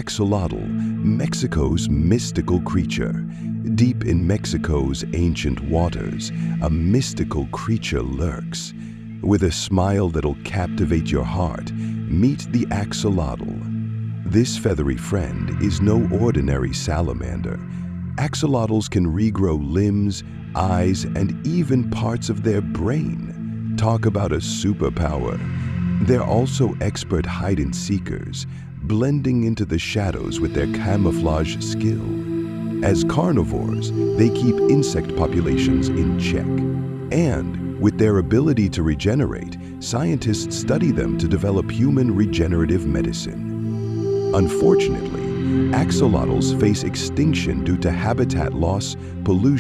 axolotl, Mexico's mystical creature. Deep in Mexico's ancient waters, a mystical creature lurks. With a smile that'll captivate your heart, meet the axolotl. This feathery friend is no ordinary salamander. Axolotls can regrow limbs, eyes, and even parts of their brain. Talk about a superpower. They're also expert hide-and-seekers, blending into the shadows with their camouflage skill. As carnivores, they keep insect populations in check. And with their ability to regenerate, scientists study them to develop human regenerative medicine. Unfortunately, axolotls face extinction due to habitat loss, pollution,